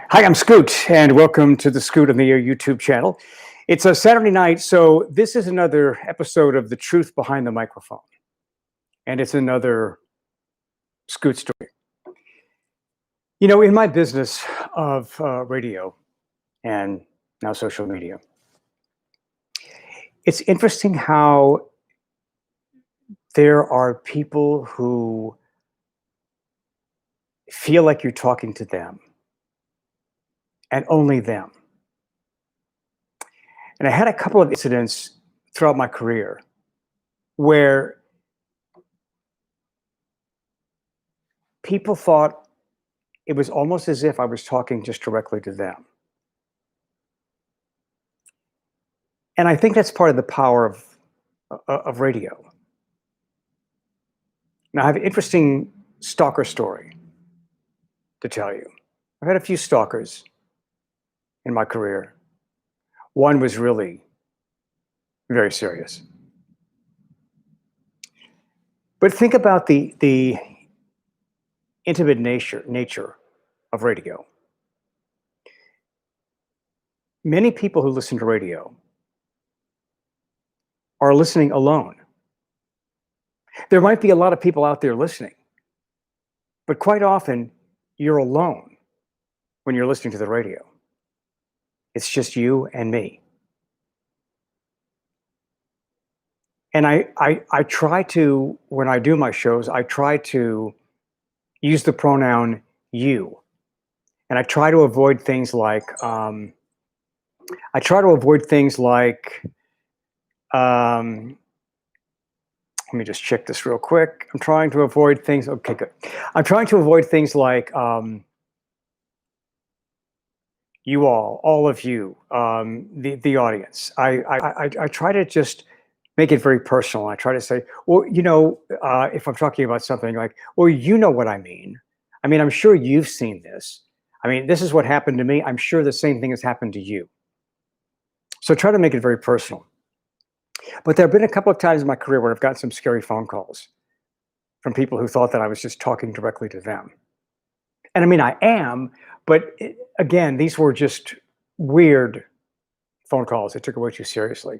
Hi, I'm Scoot, and welcome to the Scoot on the Air YouTube channel. It's a Saturday night, so this is another episode of The Truth Behind the Microphone, and it's another Scoot story. You know, in my business of radio and now social media, it's interesting how there are people who feel like you're talking to them and only them. And I had a couple of incidents throughout my career where people thought it was almost as if I was talking just directly to them. And I think that's part of the power of radio. Now, I have an interesting stalker story to tell you. I've had a few stalkers in my career. One was really very serious. But think about the intimate nature of radio. Many people who listen to radio are listening alone. There might be a lot of people out there listening, but quite often you're alone when you're listening to the radio. It's just you and me. And I try to, when I do my shows, I try to use the pronoun you. And I try to avoid things like, let me just check this real quick. I'm trying to avoid things. Okay, good. I'm trying to avoid things like you all of you, the audience. I try to just make it very personal. I try to say, well, if I'm talking about something like, well, you know what I mean. I mean, I'm sure you've seen this. I mean, this is what happened to me. I'm sure the same thing has happened to you. So try to make it very personal. But there have been a couple of times in my career where I've gotten some scary phone calls from people who thought that I was just talking directly to them. And I mean, I am, but again, these were just weird phone calls. They took it way too seriously.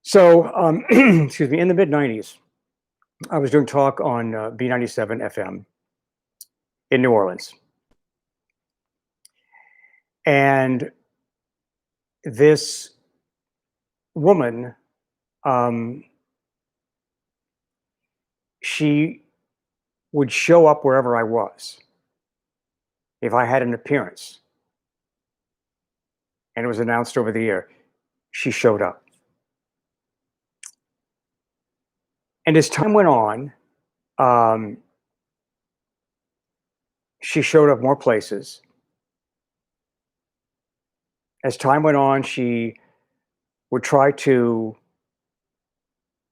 So, excuse me, in the mid-90s, I was doing talk on B97 FM in New Orleans. And this woman, she would show up wherever I was. If I had an appearance and it was announced over the air, she showed up. And as time went on, she showed up more places. As time went on, she would try to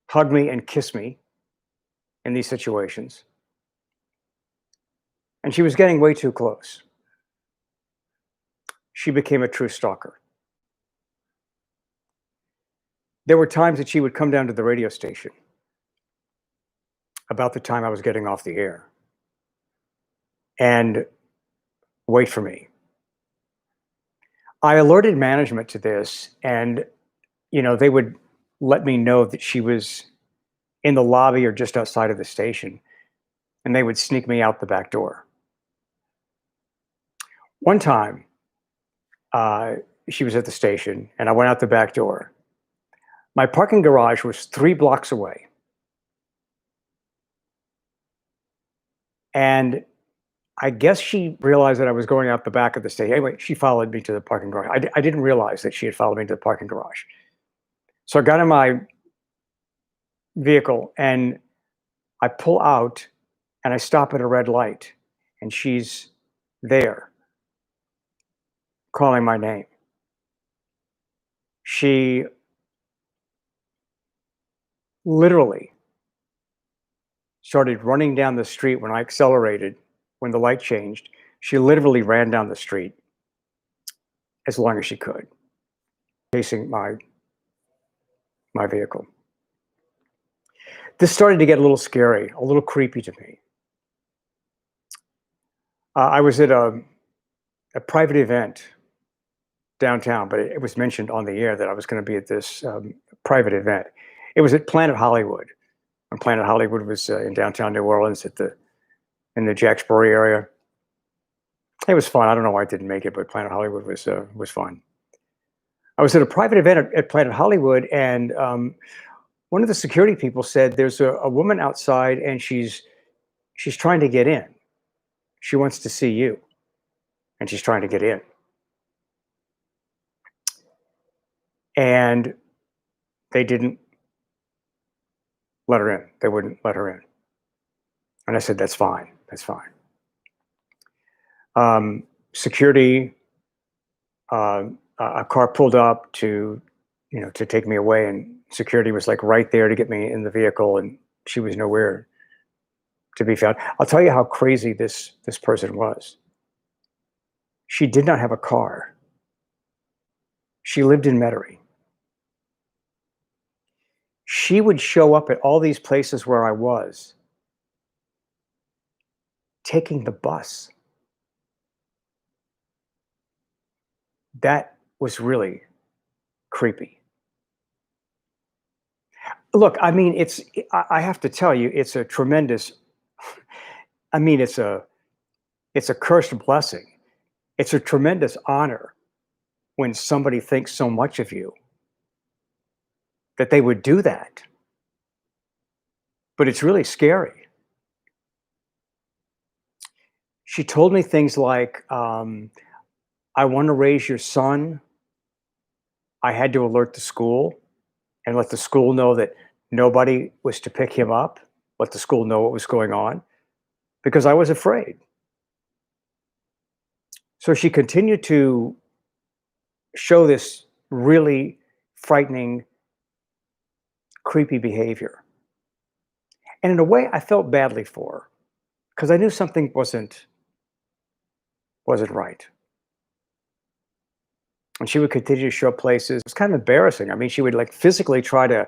hug me and kiss me in these situations. And she was getting way too close. She became a true stalker. There were times that she would come down to the radio station about the time I was getting off the air and wait for me. I alerted management to this, and they would let me know that she was in the lobby or just outside of the station, and they would sneak me out the back door. One time, she was at the station, and I went out the back door. My parking garage was 3 blocks away. And I guess she realized that I was going out the back of the station. Anyway, she followed me to the parking garage. I didn't realize that she had followed me to the parking garage. So I got in my vehicle and I pull out and I stop at a red light, and she's there calling my name. She literally started running down the street when I accelerated, when the light changed. She literally ran down the street as long as she could, chasing my vehicle. This started to get a little scary, a little creepy to me. I was at a a private event downtown, but it was mentioned on the air that I was going to be at this private event. It was at Planet Hollywood. And Planet Hollywood was in downtown New Orleans at the in the Jacksboro area. It was fun. I don't know why I didn't make it, but Planet Hollywood was fun. I was at a private event at Planet Hollywood, and one of the security people said, "There's a woman outside, and she's trying to get in. She wants to see you, and she's trying to get in." And they didn't let her in. They wouldn't let her in. And I said, "That's fine. That's fine." Security, a car pulled up to, to take me away, and security was like right there to get me in the vehicle, and she was nowhere to be found. I'll tell you how crazy this person was. She did not have a car. She lived in Metairie. She would show up at all these places where I was, taking the bus. That was really creepy. Look, I mean, I have to tell you, it's a tremendous, I mean, it's a cursed blessing. It's a tremendous honor when somebody thinks so much of you that they would do that. But it's really scary. She told me things like, I want to raise your son. I had to alert the school and let the school know that nobody was to pick him up, let the school know what was going on, because I was afraid. So she continued to show this really frightening, creepy behavior. And in a way, I felt badly for her because I knew something wasn't right. And she would continue to show up places. It was kind of embarrassing. I mean, she would like physically try to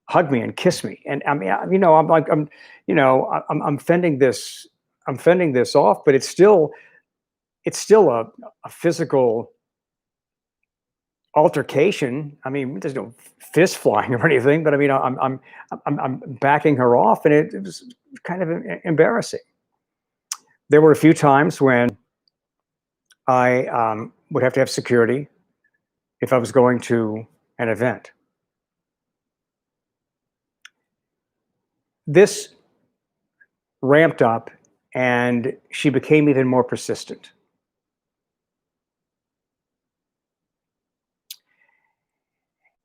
hug me and kiss me. And I mean, I'm like, I'm I'm fending this off, but it's still a physical altercation. I mean, there's no fist flying or anything, but I mean, I'm backing her off, and it was kind of embarrassing. There were a few times when I would have to have security if I was going to an event. This ramped up, and she became even more persistent.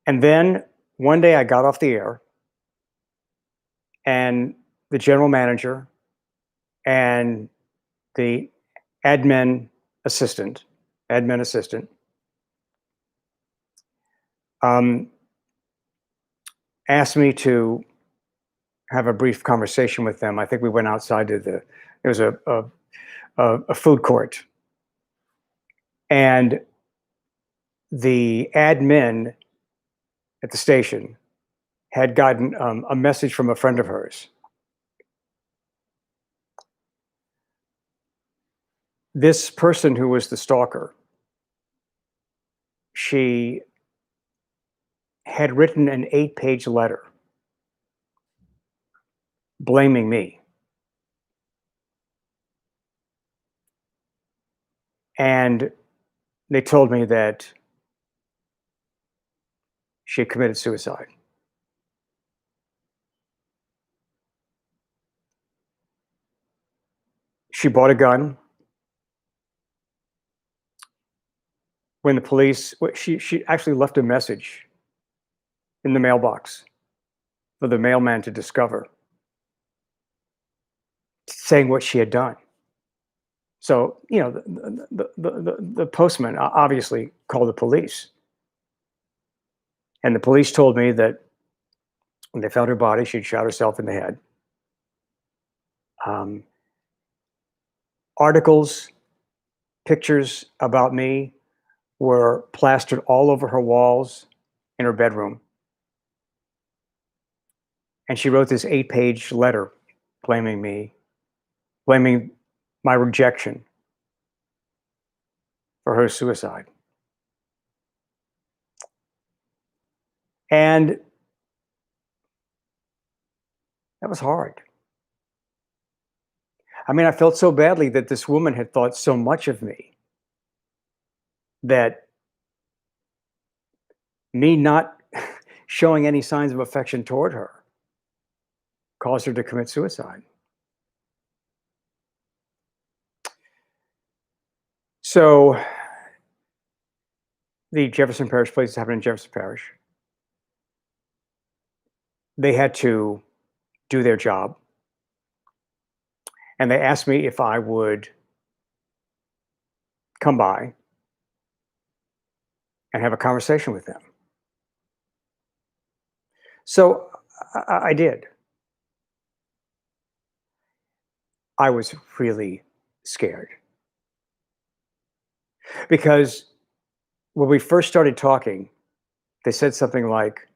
And then one day I got off the air, and the general manager and the admin assistant, admin assistant, um, asked me to have a brief conversation with them. I think we went outside to there was a food court, and the admin at the station had gotten a message from a friend of hers. This person who was the stalker, she had written an 8-page letter blaming me. And they told me that she had committed suicide. She bought a gun. When the police, she actually left a message in the mailbox for the mailman to discover, saying what she had done. So, the postman obviously called the police. And the police told me that when they found her body, she'd shot herself in the head. Um, Articles, pictures about me were plastered all over her walls in her bedroom. And she wrote this 8-page letter blaming me, blaming my rejection. for her suicide. And that was hard. I mean, I felt so badly that this woman had thought so much of me that me not showing any signs of affection toward her caused her to commit suicide. So the Jefferson Parish Police happened in Jefferson Parish. They had to do their job, and they asked me if I would come by and have a conversation with them. So I did. I was really scared because when we first started talking, they said something like,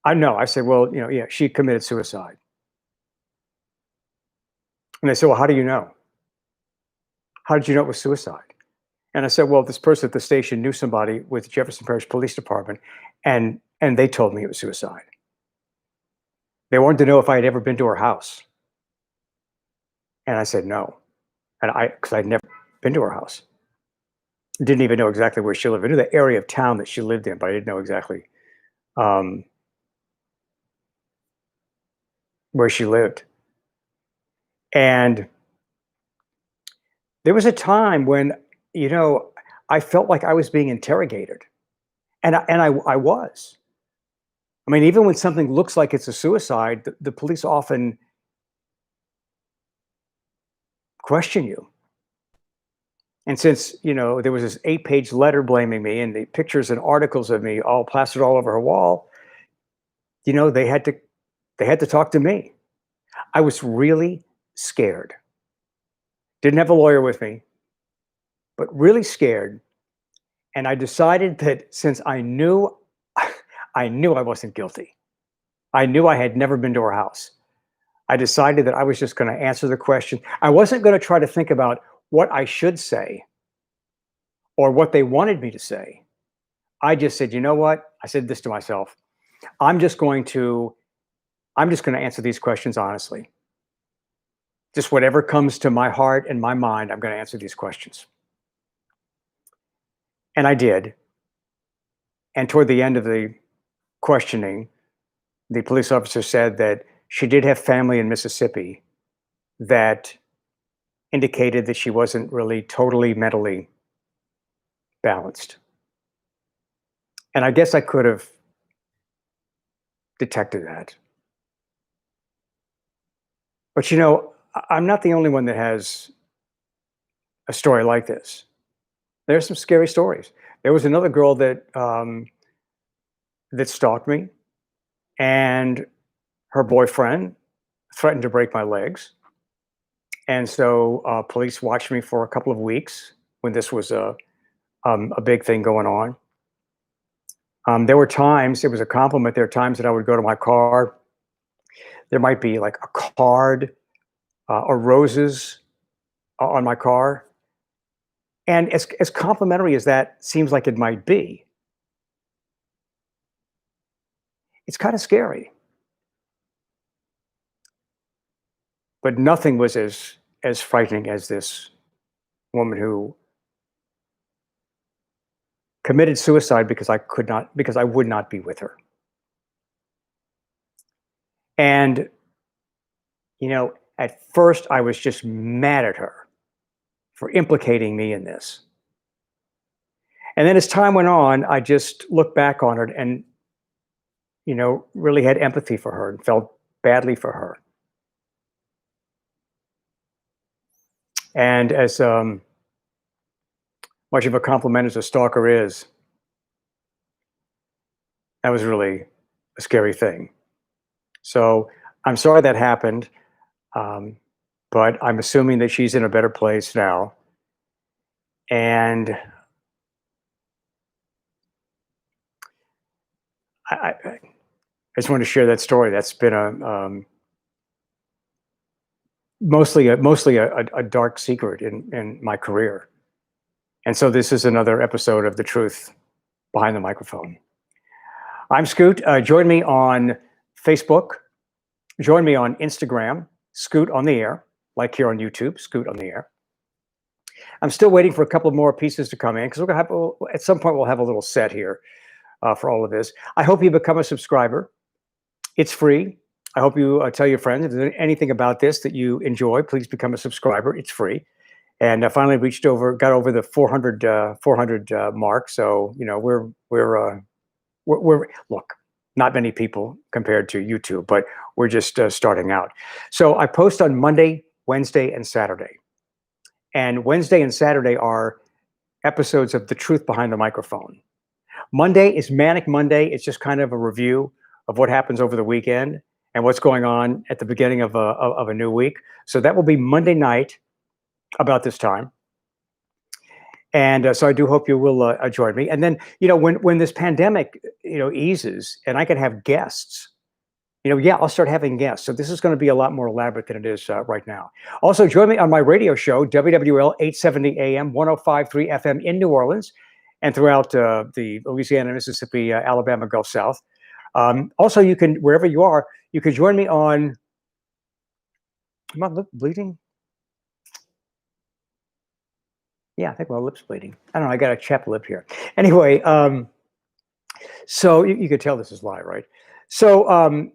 I know. I said, well, yeah, she committed suicide. And they said, well, how do you know? How did you know it was suicide? And I said, well, this person at the station knew somebody with the Jefferson Parish Police Department, and they told me it was suicide. They wanted to know if I had ever been to her house. And I said, no. Because I'd never been to her house. Didn't even know exactly where she lived. I knew the area of town that she lived in, but I didn't know exactly um, where she lived. And there was a time when, you know, I felt like I was being interrogated. And I was. I mean, even when something looks like it's a suicide, the police often question you. And since, there was this 8-page letter blaming me and the pictures and articles of me all plastered all over her wall, they had to talk to me. I was really scared. Didn't have a lawyer with me, but really scared. And I decided that since I knew I wasn't guilty. I knew I had never been to her house. I decided that I was just going to answer the question. I wasn't going to try to think about what I should say or what they wanted me to say. I just said, you know what? I said this to myself. I'm just going to answer these questions honestly. Just whatever comes to my heart and my mind, I'm going to answer these questions. And I did. And toward the end of the questioning, the police officer said that she did have family in Mississippi that indicated that she wasn't really totally mentally balanced. And I guess I could have detected that. But I'm not the only one that has a story like this. There's some scary stories. There was another girl that stalked me, and her boyfriend threatened to break my legs. And so police watched me for a couple of weeks when this was a big thing going on. There were times, it was a compliment, there were times that I would go to my car. There might be like a card or roses on my car. And as complimentary as that seems like it might be, it's kind of scary. But nothing was as frightening as this woman who committed suicide because I would not be with her. And at first I was just mad at her for implicating me in this. And then as time went on, I just looked back on it and really had empathy for her and felt badly for her. And as much of a compliment as a stalker is, that was really a scary thing. So I'm sorry that happened, but I'm assuming that she's in a better place now. And I just want to share that story. That's been mostly a dark secret in my career. And so this is another episode of The Truth Behind the Microphone. I'm Scoot. Join me on Facebook. Join me on Instagram, Scoot on the Air, like here on YouTube, Scoot on the Air. I'm still waiting for a couple more pieces to come in because we're going to have, at some point, we'll have a little set here for all of this. I hope you become a subscriber. It's free. I hope you tell your friends if there's anything about this that you enjoy, please become a subscriber. It's free. And I finally got over the 400 mark. So, you know, we're look, not many people compared to YouTube, but we're just starting out. So I post on Monday, Wednesday, and Saturday. And Wednesday and Saturday are episodes of The Truth Behind the Microphone. Monday is Manic Monday. It's just kind of a review of what happens over the weekend and what's going on at the beginning of a new week. So that will be Monday night about this time. And so I do hope you will join me. And then, you know, when this pandemic, you know, eases and I can have guests, you know, yeah, I'll start having guests. So this is going to be a lot more elaborate than it is right now. Also, join me on my radio show, WWL 870 AM, 105.3 FM in New Orleans and throughout the Louisiana, Mississippi, Alabama, Gulf South. Also, you can, wherever you are, you can join me on, am I lip bleeding? Yeah, I think my lip's bleeding. I don't know, I got a chapped lip here. Anyway, so you could tell this is live, right? So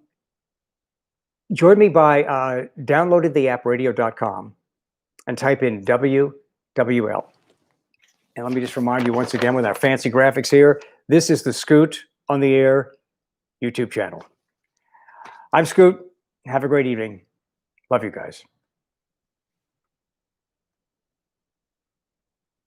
join me by downloading the app radio.com and type in WWL. And let me just remind you once again with our fancy graphics here, this is the Scoot on the Air YouTube channel. I'm Scoot. Have a great evening. Love you guys.